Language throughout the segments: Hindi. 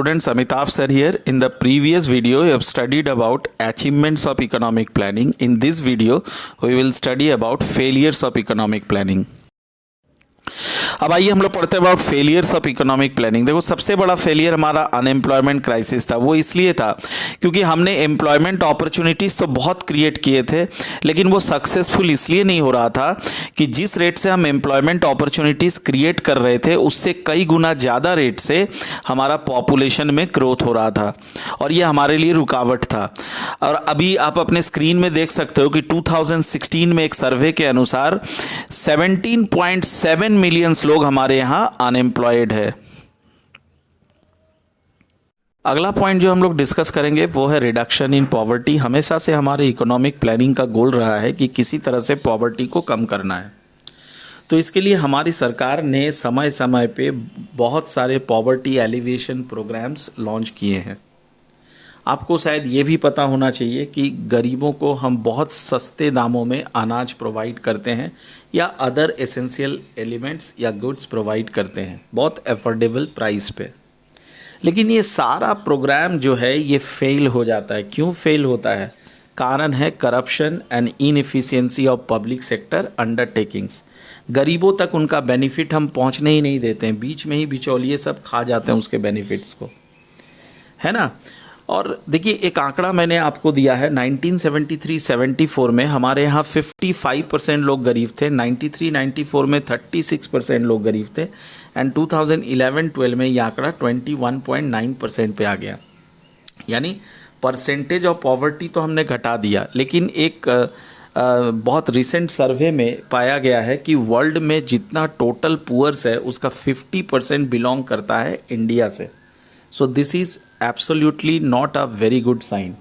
students, Amitav sir here. In the previous video, you have studied about achievements of economic planning. In this video, we will study about failures of economic planning. अब आइए हम लोग पढ़ते हैं about failures of economic planning. देखो, सबसे बड़ा फेलियर हमारा अनएम्प्लॉयमेंट क्राइसिस था। वो इसलिए था क्योंकि हमने एम्प्लॉयमेंट अपॉर्चुनिटीज़ तो बहुत क्रिएट किए थे, लेकिन वो सक्सेसफुल इसलिए नहीं हो रहा था कि जिस रेट से हम एम्प्लॉयमेंट अपॉर्चुनिटीज़ क्रिएट कर रहे थे उससे कई गुना ज़्यादा रेट से हमारा पॉपुलेशन में ग्रोथ हो रहा था, और ये हमारे लिए रुकावट था। और अभी आप अपने स्क्रीन में देख सकते हो कि 2016 में एक सर्वे के अनुसार 17.7 मिलियन लोग हमारे यहां अनएम्प्लॉयड है। अगला पॉइंट जो हम लोग डिस्कस करेंगे वो है रिडक्शन इन पॉवर्टी। हमेशा से हमारे इकोनॉमिक प्लानिंग का गोल रहा है कि किसी तरह से पॉवर्टी को कम करना है। तो इसके लिए हमारी सरकार ने समय समय पे बहुत सारे पॉवर्टी एलिवेशन प्रोग्राम्स लॉन्च किए हैं। आपको शायद ये भी पता होना चाहिए कि गरीबों को हम बहुत सस्ते दामों में अनाज प्रोवाइड करते हैं या अदर एसेंशियल एलिमेंट्स या गुड्स प्रोवाइड करते हैं बहुत अफोर्डेबल प्राइस पे। लेकिन ये सारा प्रोग्राम जो है ये फेल हो जाता है। क्यों फेल होता है? कारण है corruption and inefficiency of public sector undertakings. गरीबों तक उनका बेनिफिट हम पहुंचने ही नहीं देते हैं, बीच में ही बिचौलिए सब खा जाते हैं उसके बेनिफिट्स को, है ना। और देखिए, एक आंकड़ा मैंने आपको दिया है। 1973-74 में हमारे यहाँ 55% लोग गरीब थे, 93-94 में 36% लोग गरीब थे, एंड 2011-12 में ये आंकड़ा 21.9% पे आ गया। यानी परसेंटेज ऑफ पॉवर्टी तो हमने घटा दिया, लेकिन एक बहुत रिसेंट सर्वे में पाया गया है कि वर्ल्ड में जितना टोटल पुअर्स है उसका 50% बिलोंग करता है इंडिया से। So this is absolutely not a very good sign.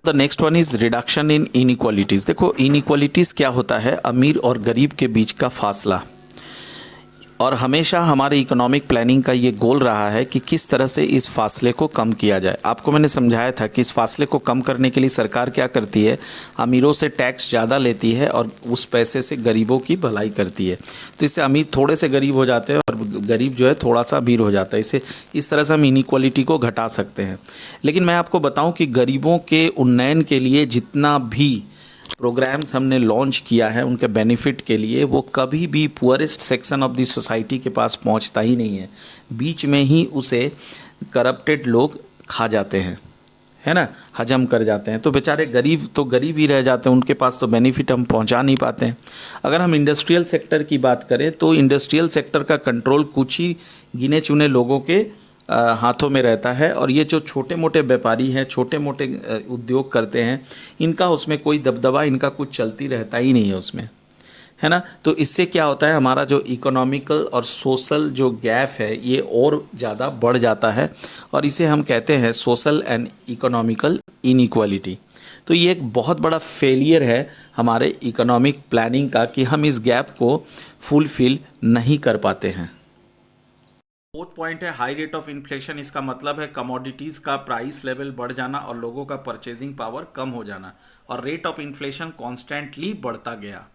The next one is reduction in inequalities. देखो, inequalities क्या होता है? अमीर और गरीब के बीच का फासला। और हमेशा हमारे इकोनॉमिक प्लानिंग का ये गोल रहा है कि किस तरह से इस फासले को कम किया जाए। आपको मैंने समझाया था कि इस फासले को कम करने के लिए सरकार क्या करती है, अमीरों से टैक्स ज़्यादा लेती है और उस पैसे से गरीबों की भलाई करती है। तो इससे अमीर थोड़े से गरीब हो जाते हैं और गरीब जो है थोड़ा सा अमीर हो जाता है। इससे इस तरह से हम इनइक्वालिटी को घटा सकते हैं। लेकिन मैं आपको बताऊँ कि गरीबों के उन्नयन के लिए जितना भी प्रोग्राम्स हमने लॉन्च किया है उनके बेनिफिट के लिए, वो कभी भी poorest section of the society के पास पहुंचता ही नहीं है। बीच में ही उसे करप्टेड लोग खा जाते हैं, है ना, हजम कर जाते हैं। तो बेचारे गरीब तो गरीब ही रह जाते हैं, उनके पास तो बेनिफिट हम पहुंचा नहीं पाते हैं। अगर हम इंडस्ट्रियल सेक्टर की बात करें तो इंडस्ट्रियल सेक्टर का कंट्रोल कुछ ही गिने चुने लोगों के हाथों में रहता है, और ये जो छोटे मोटे व्यापारी हैं, छोटे मोटे उद्योग करते हैं, इनका उसमें कोई दबदबा, इनका कुछ चलती रहता ही नहीं है उसमें, है ना। तो इससे क्या होता है, हमारा जो इकोनॉमिकल और सोशल जो गैप है ये और ज़्यादा बढ़ जाता है, और इसे हम कहते हैं सोशल एंड इकोनॉमिकल इनइक्वालिटी। तो ये एक बहुत बड़ा फेलियर है हमारे इकोनॉमिक प्लानिंग का कि हम इस गैप को फुलफिल नहीं कर पाते हैं। फोर्थ पॉइंट है हाई रेट ऑफ इन्फ्लेशन। इसका मतलब है कमोडिटीज का प्राइस लेवल बढ़ जाना और लोगों का परचेजिंग पावर कम हो जाना, और रेट ऑफ इन्फ्लेशन कॉन्स्टेंटली बढ़ता गया।